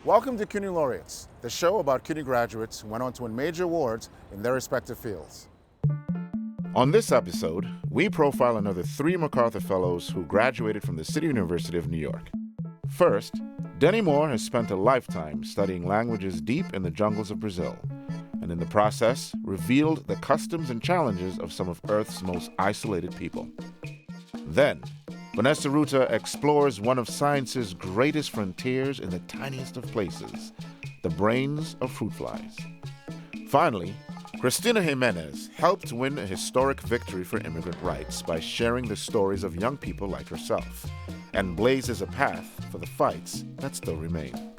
Welcome to CUNY Laureates, the show about CUNY graduates who went on to win major awards in their respective fields. On this episode, we profile another 3 MacArthur Fellows who graduated from the City University of New York. First, Denny Moore has spent a lifetime studying languages deep in the jungles of Brazil, and in the process, revealed the customs and challenges of some of Earth's most isolated people. Then, Vanessa Ruta explores one of science's greatest frontiers in the tiniest of places, the brains of fruit flies. Finally, Cristina Jiménez helped win a historic victory for immigrant rights by sharing the stories of young people like herself, and blazes a path for the fights that still remain.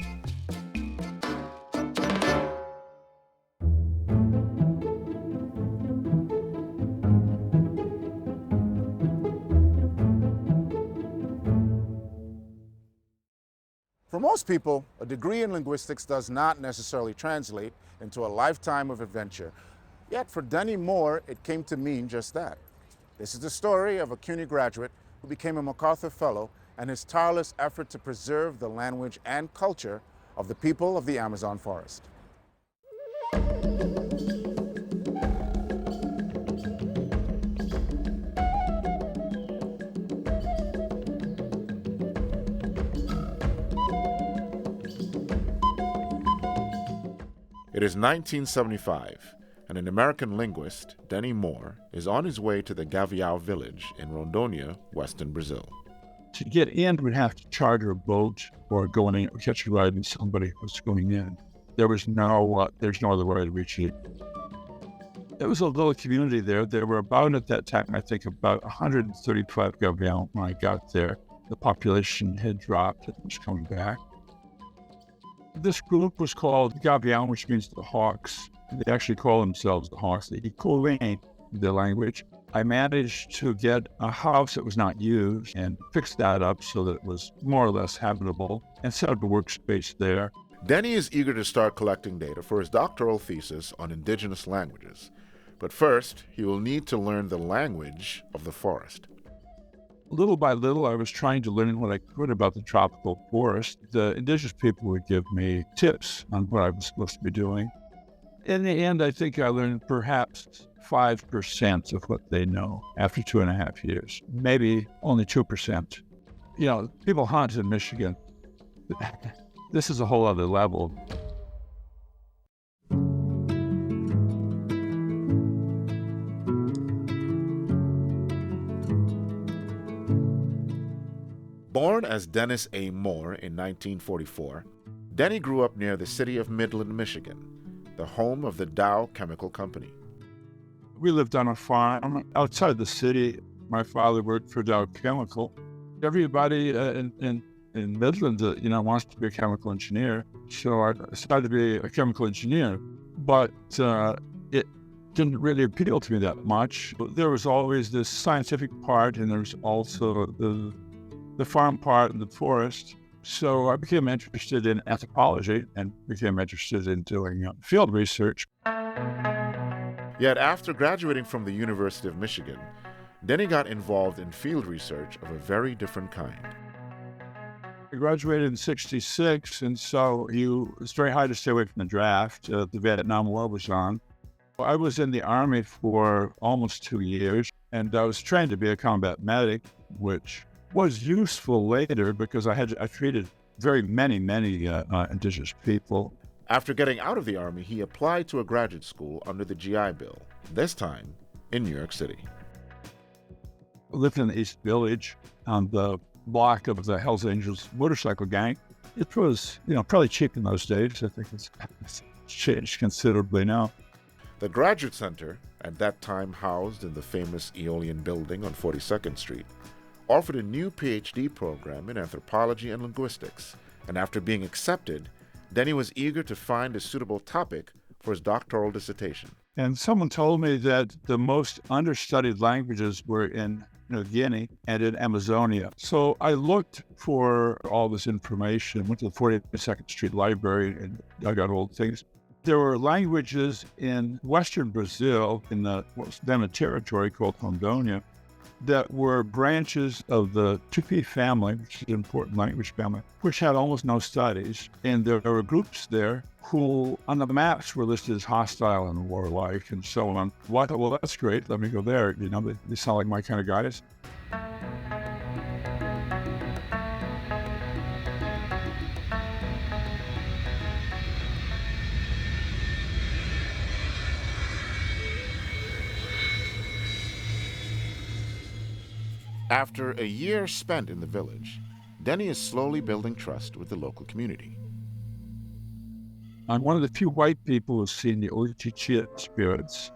For most people, a degree in linguistics does not necessarily translate into a lifetime of adventure. Yet for Denny Moore, it came to mean just that. This is the story of a CUNY graduate who became a MacArthur Fellow and his tireless effort to preserve the language and culture of the people of the Amazon forest. It is 1975, and an American linguist, Denny Moore, is on his way to the Gavião village in Rondônia, western Brazil. To get in, we'd have to charter a boat or go in or catch a ride with somebody who was going in. There's no other way to reach it. It was a little community there. There were about, at that time, I think about 135 Gavião when I got there. The population had dropped and was coming back. This group was called Gavião, which means the hawks. They actually call themselves the hawks. They Colin, the language. I managed to get a house that was not used and fix that up so that it was more or less habitable and set up a workspace there. Denny is eager to start collecting data for his doctoral thesis on indigenous languages. But first, he will need to learn the language of the forest. Little by little, I was trying to learn what I could about the tropical forest. The indigenous people would give me tips on what I was supposed to be doing. In the end, I think I learned perhaps 5% of what they know after 2.5 years, maybe only 2%. You know, people hunt in Michigan. This is a whole other level. Born as Dennis A. Moore in 1944, Denny grew up near the city of Midland, Michigan, the home of the Dow Chemical Company. We lived on a farm outside the city. My father worked for Dow Chemical. Everybody in Midland, wants to be a chemical engineer. So I decided to be a chemical engineer, but it didn't really appeal to me that much. There was always this scientific part, and there was also the farm part and the forest. So I became interested in anthropology and became interested in doing field research. Yet after graduating from the University of Michigan, Denny got involved in field research of a very different kind. I graduated in '66, and so it's very hard to stay away from the draft. The Vietnam War was on. I was in the Army for almost 2 years, and I was trained to be a combat medic, which was useful later because I treated very many indigenous people. After getting out of the Army, he applied to a graduate school under the GI Bill, this time in New York City. I lived in the East Village on the block of the Hells Angels motorcycle gang. It was, probably cheap in those days. I think it's changed considerably now. The Graduate Center, at that time housed in the famous Aeolian building on 42nd Street, offered a new PhD program in anthropology and linguistics, and after being accepted, Denny was eager to find a suitable topic for his doctoral dissertation. And someone told me that the most understudied languages were in New Guinea and in Amazonia. So I looked for all this information, went to the 42nd Street Library and dug out old things. There were languages in western Brazil, in what was then a territory called Rondônia, that were branches of the Tupi family, which is an important language family, which had almost no studies. And there were groups there who on the maps were listed as hostile and warlike and so on. Well, I thought, well, that's great. Let me go there. You know, they sound like my kind of guys. After a year spent in the village, Denny is slowly building trust with the local community. I'm one of the few white people who've seen the Oichichia spirits.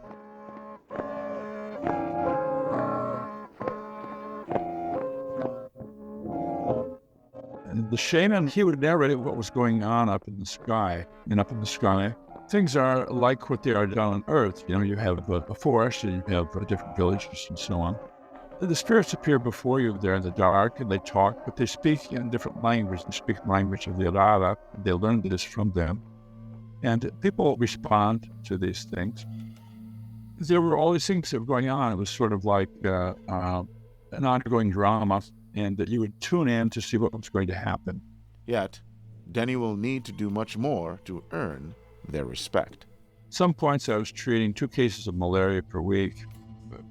And the shaman, he would narrate what was going on up in the sky. And up in the sky, things are like what they are down on Earth. You know, you have a forest and you have different villages and so on. The spirits appear before you there in the dark, and they talk, but they speak in different language. They speak the language of the Arara. They learn this from them. And people respond to these things. There were all these things that were going on. It was sort of like an ongoing drama, and that you would tune in to see what was going to happen. Yet, Denny will need to do much more to earn their respect. At some points, I was treating 2 cases of malaria per week.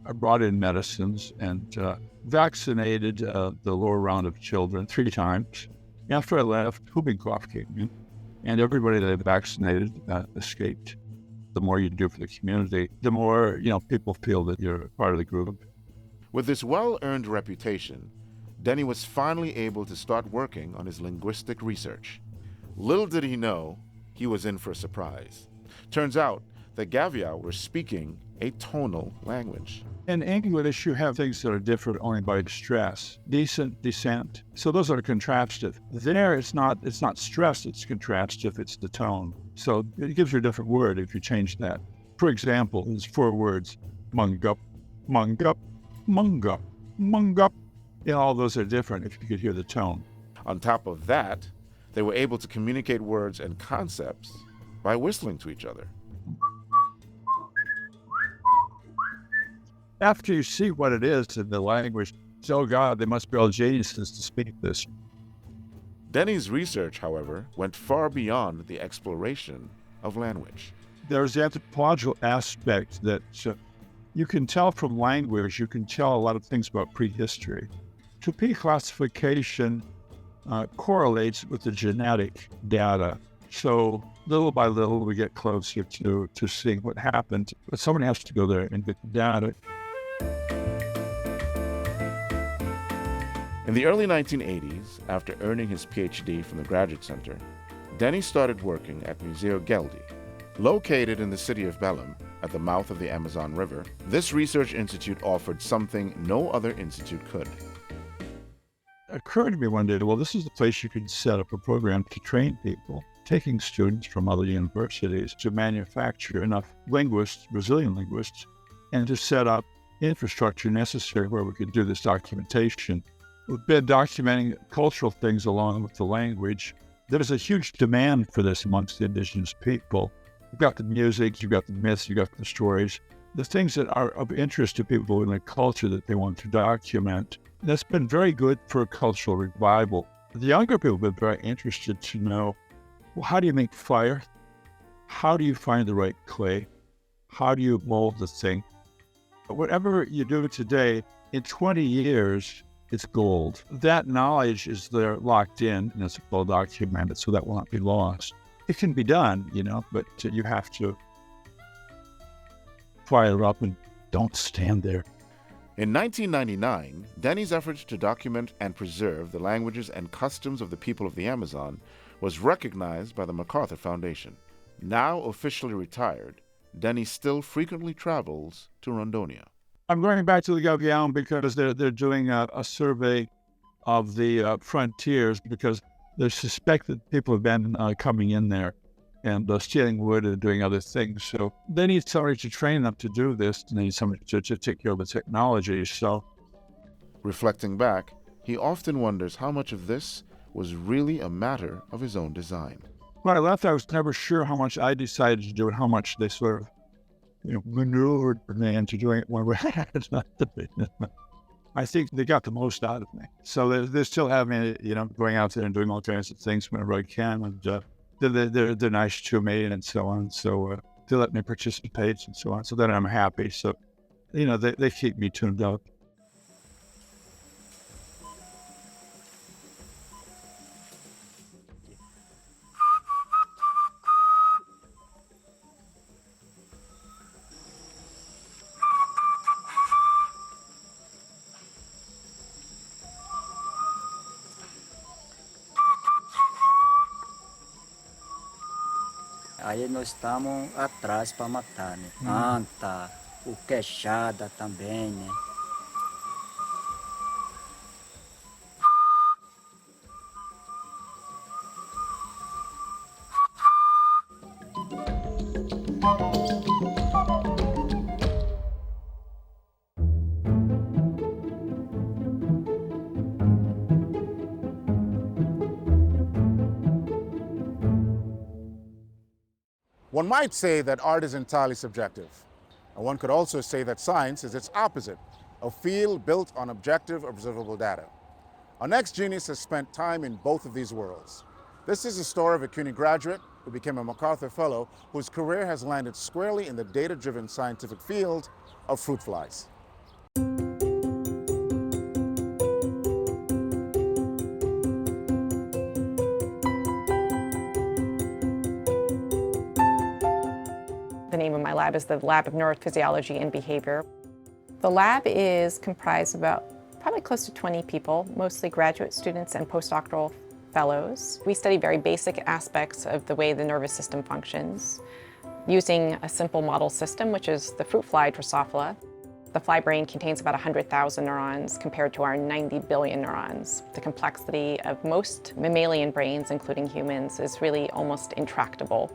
I brought in medicines and vaccinated the lower round of children 3 times. After I left, whooping cough came in, and everybody that I vaccinated escaped. The more you do for the community, the more people feel that you're part of the group. With this well-earned reputation, Denny was finally able to start working on his linguistic research. Little did he know, he was in for a surprise. Turns out, the Gavia were speaking a tonal language. In English, you have things that are different only by stress. Decent, descent. So those are contrastive. There, it's not stressed, it's contrastive, it's the tone. So it gives you a different word if you change that. For example, there's 4 words. Mungup, mungup, mungup, mungup. And all those are different if you could hear the tone. On top of that, they were able to communicate words and concepts by whistling to each other. After you see what it is in the language, oh God, they must be all geniuses to speak this. Denny's research, however, went far beyond the exploration of language. There's the anthropological aspect that you can tell from language, you can tell a lot of things about prehistory. Tupi classification correlates with the genetic data. So little by little, we get closer to seeing what happened. But someone has to go there and get the data. In the early 1980s, after earning his PhD from the Graduate Center, Denny started working at Museu Goeldi. Located in the city of Belém, at the mouth of the Amazon River, this research institute offered something no other institute could. It occurred to me one day, well, this is the place you could set up a program to train people, taking students from other universities to manufacture enough linguists, Brazilian linguists, and to set up infrastructure necessary where we could do this documentation. We've been documenting cultural things along with the language. There's a huge demand for this amongst the indigenous people. You've got the music, you've got the myths, you've got the stories, the things that are of interest to people in the culture that they want to document. That's been very good for a cultural revival. The younger people have been very interested to know, well, how do you make fire? How do you find the right clay? How do you mold the thing? Whatever you do today, in 20 years, it's gold. That knowledge is there locked in, and it's well documented, so that will not be lost. It can be done, but you have to fire up and don't stand there. In 1999, Denny's efforts to document and preserve the languages and customs of the people of the Amazon was recognized by the MacArthur Foundation. Now officially retired, Denny still frequently travels to Rondônia. I'm going back to the Gavião because they're doing a survey of the frontiers because they suspect that people have been coming in there and stealing wood and doing other things. So they need somebody to train them to do this. They need somebody to take care of the technology. So, reflecting back, he often wonders how much of this was really a matter of his own design. When I left, I was never sure how much I decided to do and how much they sort of maneuvered me into doing it when we had not to be. I think they got the most out of me. So they still have me, going out there and doing all kinds of things whenever I can. And they're nice to me and so on. So they let me participate and so on. So then I'm happy. So, they keep me tuned up. Aí nós estamos atrás para matar, né? Anta, o queixada também, né? One might say that art is entirely subjective, and one could also say that science is its opposite, a field built on objective, observable data. Our next genius has spent time in both of these worlds. This is the story of a CUNY graduate who became a MacArthur Fellow, whose career has landed squarely in the data-driven scientific field of fruit flies. The name of my lab is the Lab of Neurophysiology and Behavior. The lab is comprised of about probably close to 20 people, mostly graduate students and postdoctoral fellows. We study very basic aspects of the way the nervous system functions using a simple model system, which is the fruit fly Drosophila. The fly brain contains about 100,000 neurons compared to our 90 billion neurons. The complexity of most mammalian brains, including humans, is really almost intractable.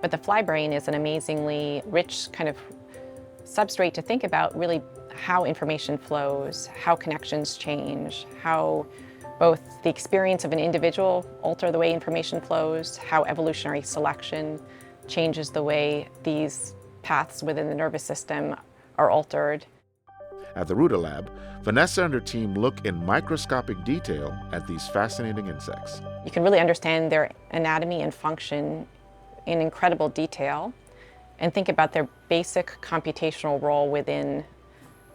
But the fly brain is an amazingly rich kind of substrate to think about really how information flows, how connections change, how both the experience of an individual alter the way information flows, how evolutionary selection changes the way these paths within the nervous system are altered. At the Ruta Lab, Vanessa and her team look in microscopic detail at these fascinating insects. You can really understand their anatomy and function in incredible detail and think about their basic computational role within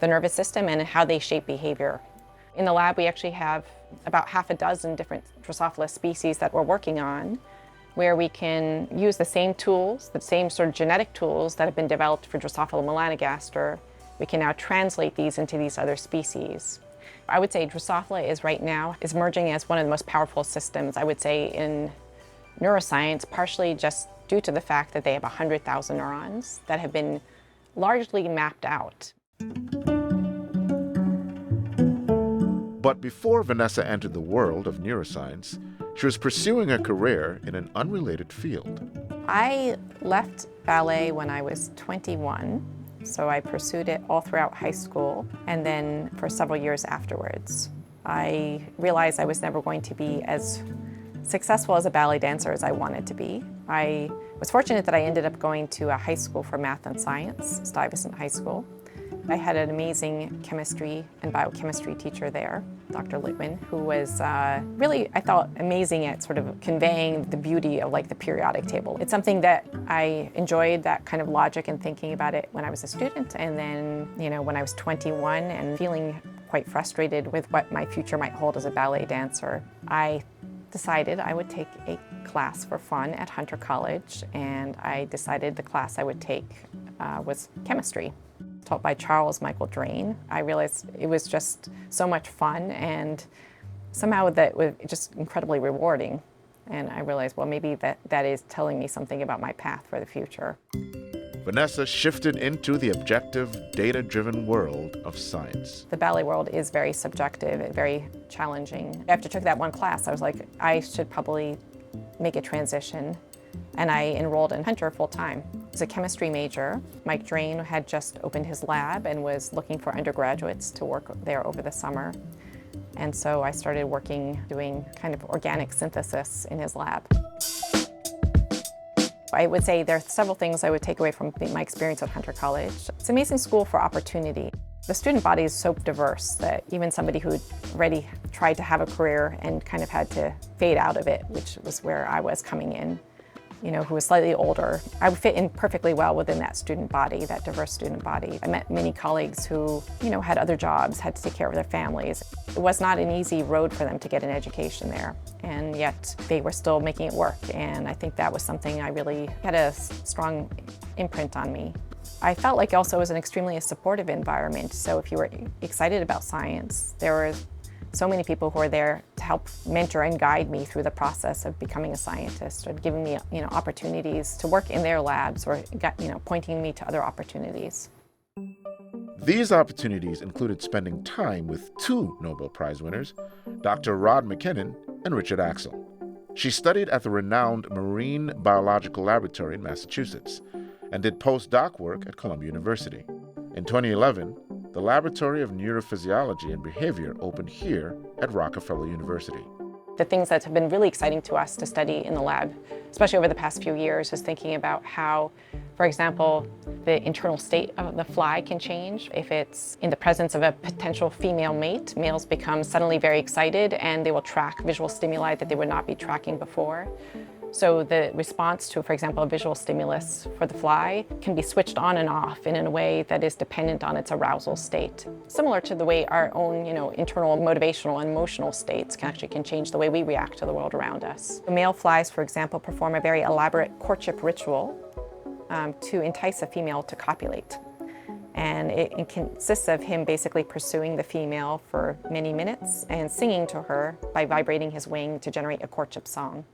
the nervous system and how they shape behavior. In the lab, we actually have about half a dozen different Drosophila species that we're working on, where we can use the same tools, the same sort of genetic tools that have been developed for Drosophila melanogaster. We can now translate these into these other species. I would say Drosophila is right now emerging as one of the most powerful systems, I would say, in neuroscience, partially just due to the fact that they have 100,000 neurons that have been largely mapped out. But before Vanessa entered the world of neuroscience, she was pursuing a career in an unrelated field. I left ballet when I was 21, so I pursued it all throughout high school and then for several years afterwards. I realized I was never going to be as successful as a ballet dancer as I wanted to be. I was fortunate that I ended up going to a high school for math and science, Stuyvesant High School. I had an amazing chemistry and biochemistry teacher there, Dr. Litwin, who was really, I thought, amazing at sort of conveying the beauty of like the periodic table. It's something that I enjoyed, that kind of logic and thinking about it when I was a student, and then, when I was 21 and feeling quite frustrated with what my future might hold as a ballet dancer, I decided I would take a class for fun at Hunter College, and I decided the class I would take was chemistry, taught by Charles Michael Drain. I realized it was just so much fun, and somehow that was just incredibly rewarding. And I realized, well, maybe that is telling me something about my path for the future. Vanessa shifted into the objective, data-driven world of science. The ballet world is very subjective and very challenging. After I took that one class, I was like, I should probably make a transition. And I enrolled in Hunter full-time. As a chemistry major, Mike Drain had just opened his lab and was looking for undergraduates to work there over the summer. And so I started working, doing kind of organic synthesis in his lab. I would say there are several things I would take away from my experience at Hunter College. It's an amazing school for opportunity. The student body is so diverse that even somebody who already tried to have a career and kind of had to fade out of it, which was where I was coming in, who was slightly older, I would fit in perfectly well within that student body, that diverse student body. I met many colleagues who, had other jobs, had to take care of their families. It was not an easy road for them to get an education there, and yet they were still making it work, and I think that was something I really had a strong imprint on me. I felt like also it was an extremely supportive environment, so if you were excited about science, there were so many people who were there to help mentor and guide me through the process of becoming a scientist, or giving me, opportunities to work in their labs, or, pointing me to other opportunities. These opportunities included spending time with two Nobel Prize winners, Dr. Rod McKinnon and Richard Axel. She studied at the renowned Marine Biological Laboratory in Massachusetts and did postdoc work at Columbia University. In 2011, the Laboratory of Neurophysiology and Behavior opened here at Rockefeller University. The things that have been really exciting to us to study in the lab, especially over the past few years, is thinking about how, for example, the internal state of the fly can change. If it's in the presence of a potential female mate, males become suddenly very excited and they will track visual stimuli that they would not be tracking before. So the response to, for example, a visual stimulus for the fly can be switched on and off in a way that is dependent on its arousal state. Similar to the way our own, internal motivational and emotional states can change the way we react to the world around us. The male flies, for example, perform a very elaborate courtship ritual to entice a female to copulate. And it consists of him basically pursuing the female for many minutes and singing to her by vibrating his wing to generate a courtship song.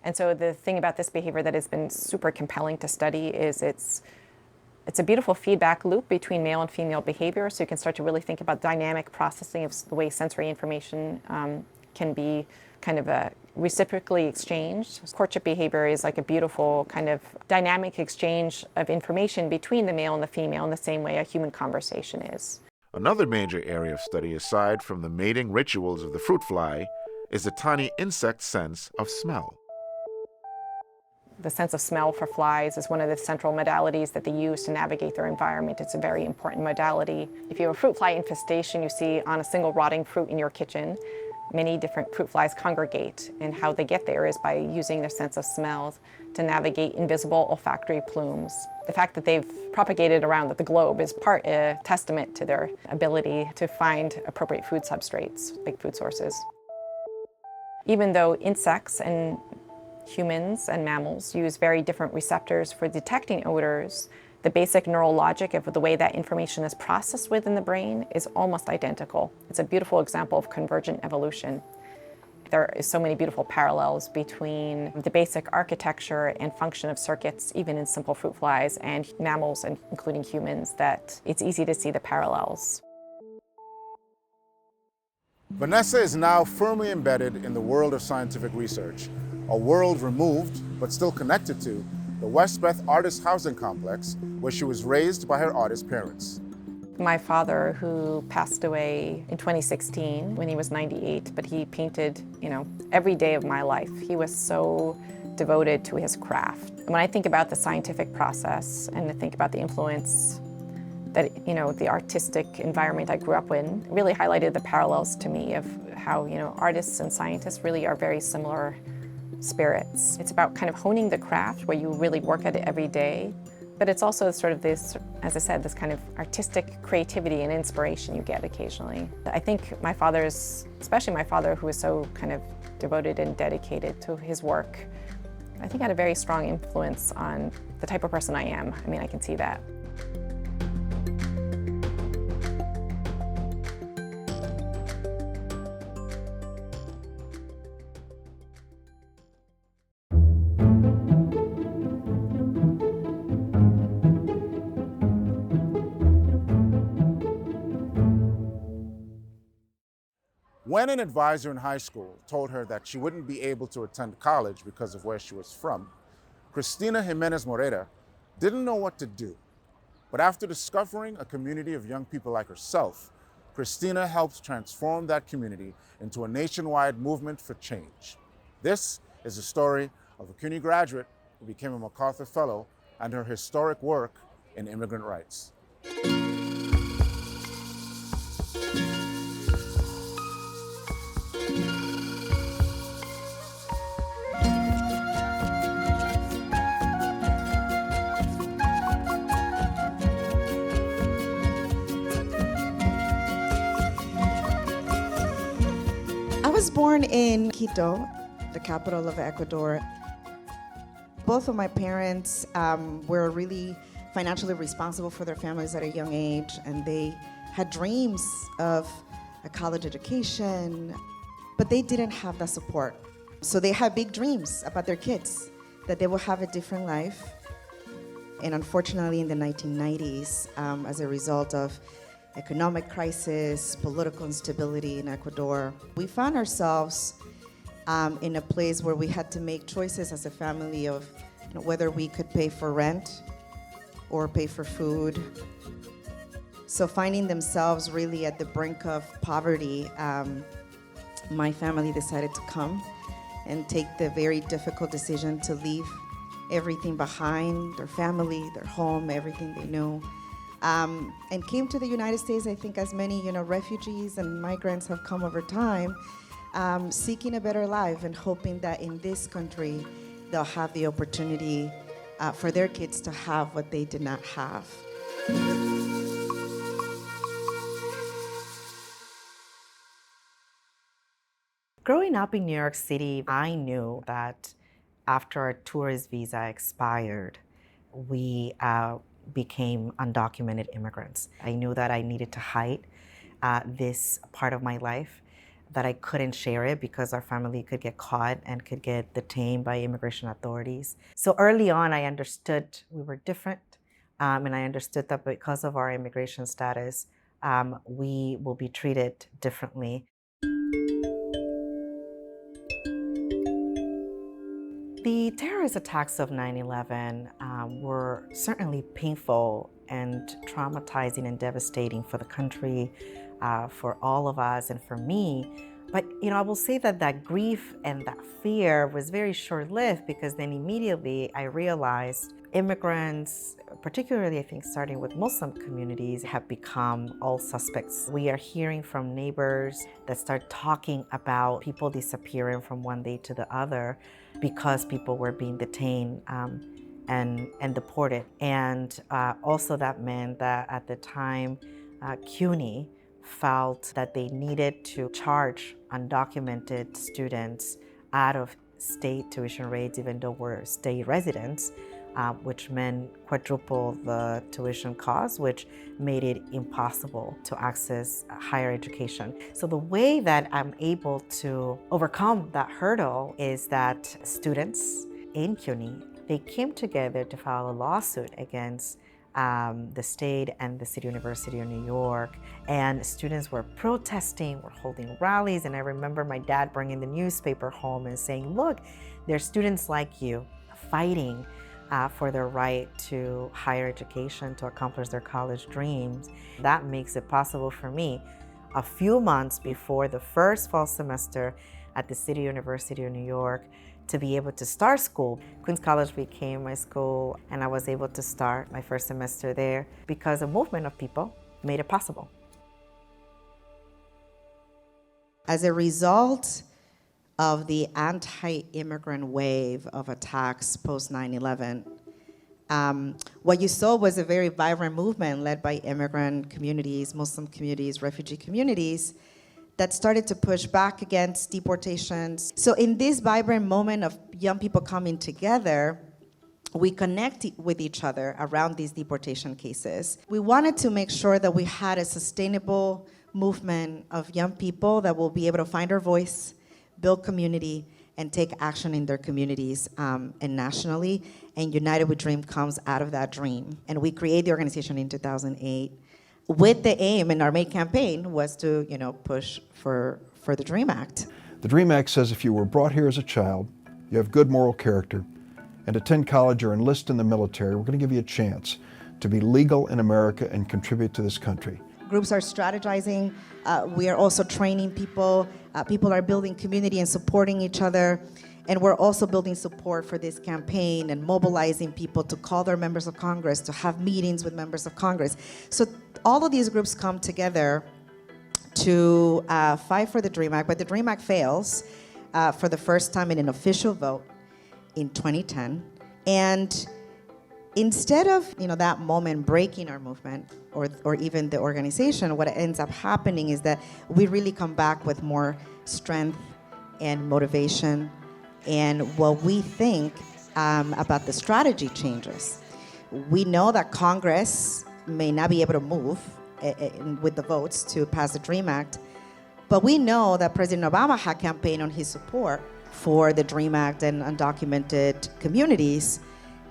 And so the thing about this behavior that has been super compelling to study is it's a beautiful feedback loop between male and female behavior, so you can start to really think about dynamic processing of the way sensory information can be kind of reciprocally exchanged. Courtship behavior is like a beautiful kind of dynamic exchange of information between the male and the female in the same way a human conversation is. Another major area of study, aside from the mating rituals of the fruit fly, is the tiny insect sense of smell. The sense of smell for flies is one of the central modalities that they use to navigate their environment. It's a very important modality. If you have a fruit fly infestation you see on a single rotting fruit in your kitchen, many different fruit flies congregate, and how they get there is by using their sense of smells to navigate invisible olfactory plumes. The fact that they've propagated around the globe is part a testament to their ability to find appropriate food substrates, like food sources. Even though insects and humans and mammals use very different receptors for detecting odors, the basic neural logic of the way that information is processed within the brain is almost identical. It's a beautiful example of convergent evolution. There are so many beautiful parallels between the basic architecture and function of circuits, even in simple fruit flies, and mammals, and including humans, that it's easy to see the parallels. Vanessa is now firmly embedded in the world of scientific research, a world removed, but still connected to, the Westbeth Artist Housing Complex, where she was raised by her artist parents. My father, who passed away in 2016 when he was 98, but he painted, every day of my life. He was so devoted to his craft. When I think about the scientific process and I think about the influence that, the artistic environment I grew up in, really highlighted the parallels to me of how, artists and scientists really are very similar spirits. It's about kind of honing the craft where you really work at it every day, but it's also sort of this, as I said, this kind of artistic creativity and inspiration you get occasionally. I think my father's, especially my father, who was so kind of devoted and dedicated to his work, I think had a very strong influence on the type of person I am. I mean, I can see that. When an advisor in high school told her that she wouldn't be able to attend college because of where she was from, Cristina Jiménez Moreta didn't know what to do. But after discovering a community of young people like herself, Cristina helped transform that community into a nationwide movement for change. This is the story of a CUNY graduate who became a MacArthur Fellow, and her historic work in immigrant rights. I was born in Quito, the capital of Ecuador. Both of my parents were really financially responsible for their families at a young age, and they had dreams of a college education, but they didn't have that support. So they had big dreams about their kids, that they will have a different life. And unfortunately, in the 1990s, as a result of economic crisis, political instability in Ecuador, we found ourselves in a place where we had to make choices as a family of whether we could pay for rent or pay for food. So finding themselves really at the brink of poverty, my family decided to come and take the very difficult decision to leave everything behind, their family, their home, everything they know. And came to the United States, I think as many refugees and migrants have come over time, seeking a better life and hoping that in this country they'll have the opportunity for their kids to have what they did not have. Growing up in New York City, I knew that after our tourist visa expired, we became undocumented immigrants. I knew that I needed to hide this part of my life, that I couldn't share it because our family could get caught and could get detained by immigration authorities. So early on, I understood we were different, and I understood that because of our immigration status, we will be treated differently. The terrorist attacks of 9/11 were certainly painful and traumatizing and devastating for the country, for all of us and for me. But I will say that that grief and that fear was very short-lived, because then immediately I realized immigrants, particularly I think starting with Muslim communities, have become all suspects. We are hearing from neighbors that start talking about people disappearing from one day to the other because people were being detained and deported. And also that meant that at the time, CUNY felt that they needed to charge undocumented students out of state tuition rates, even though we're state residents, which meant quadruple the tuition costs, which made it impossible to access higher education. So the way that I'm able to overcome that hurdle is that students in CUNY, they came together to file a lawsuit against the state and the City University of New York, and students were protesting, were holding rallies, and I remember my dad bringing the newspaper home and saying, look, there's students like you fighting for their right to higher education, to accomplish their college dreams. That makes it possible for me, a few months before the first fall semester at the City University of New York, to be able to start school. Queens College became my school, and I was able to start my first semester there because a movement of people made it possible. As a result of the anti-immigrant wave of attacks post 9/11, what you saw was a very vibrant movement led by immigrant communities, Muslim communities, refugee communities, that started to push back against deportations. So in this vibrant moment of young people coming together, we connected with each other around these deportation cases. We wanted to make sure that we had a sustainable movement of young people that will be able to find their voice, build community, and take action in their communities and nationally. And United We Dream comes out of that dream. And we created the organization in 2008 with the aim, and our main campaign was to push for the DREAM Act. The DREAM Act says if you were brought here as a child, you have good moral character, and attend college or enlist in the military, we're going to give you a chance to be legal in America and contribute to this country. Groups are strategizing. We are also training people. People are building community and supporting each other. And we're also building support for this campaign and mobilizing people to call their members of Congress, to have meetings with members of Congress. So all of these groups come together to fight for the DREAM Act, but the DREAM Act fails for the first time in an official vote in 2010. And instead of that moment breaking our movement or even the organization, what ends up happening is that we really come back with more strength and motivation, and what we think about the strategy changes. We know that Congress may not be able to move with the votes to pass the DREAM Act, but we know that President Obama had campaigned on his support for the DREAM Act and undocumented communities,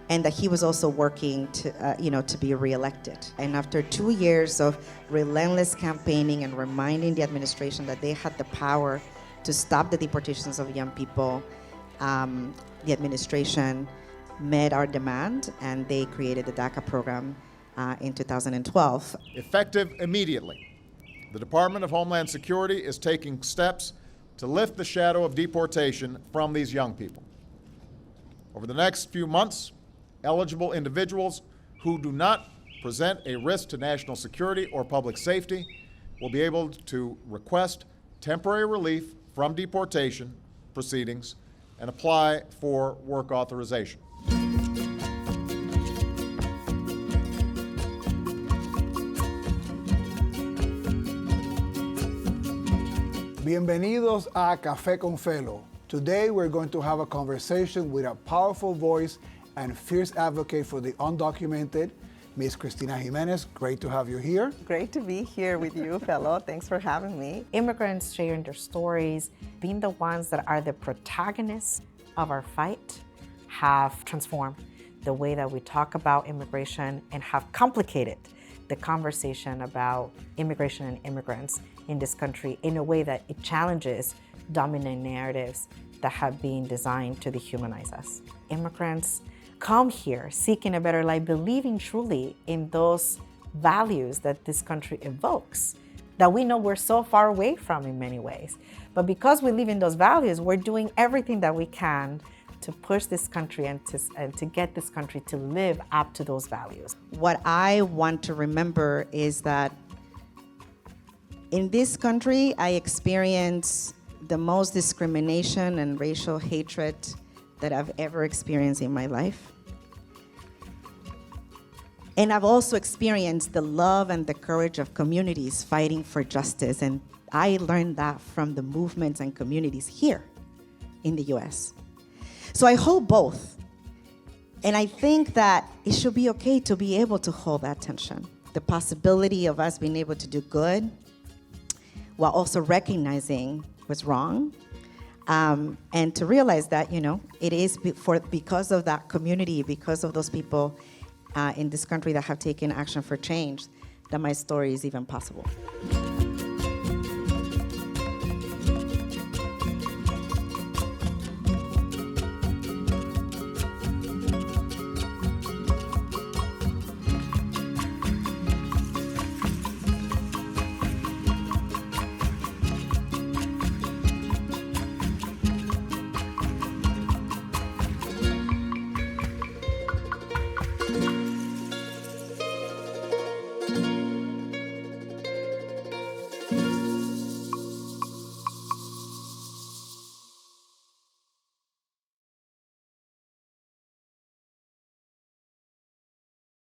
and that he was also working to be reelected. And after 2 years of relentless campaigning and reminding the administration that they had the power to stop the deportations of young people, the administration met our demand, and they created the DACA program in 2012. Effective immediately, the Department of Homeland Security is taking steps to lift the shadow of deportation from these young people. Over the next few months, eligible individuals who do not present a risk to national security or public safety will be able to request temporary relief from deportation proceedings and apply for work authorization. Bienvenidos a Café con Fellow. Today we're going to have a conversation with a powerful voice and fierce advocate for the undocumented, Ms. Cristina Jiménez. Great to have you here. Great to be here with you, fellow. Thanks for having me. Immigrants sharing their stories, being the ones that are the protagonists of our fight, have transformed the way that we talk about immigration and have complicated the conversation about immigration and immigrants in this country in a way that it challenges dominant narratives that have been designed to dehumanize us. Immigrants come here seeking a better life, believing truly in those values that this country evokes, that we know we're so far away from in many ways. But because we live in those values, we're doing everything that we can to push this country and to get this country to live up to those values. What I want to remember is that in this country, I experienced the most discrimination and racial hatred that I've ever experienced in my life. And I've also experienced the love and the courage of communities fighting for justice. And I learned that from the movements and communities here in the US. So I hold both. And I think that it should be okay to be able to hold that tension. The possibility of us being able to do good while also recognizing what's wrong. And to realize that, it is because of that community, because of those people in this country that have taken action for change, that my story is even possible.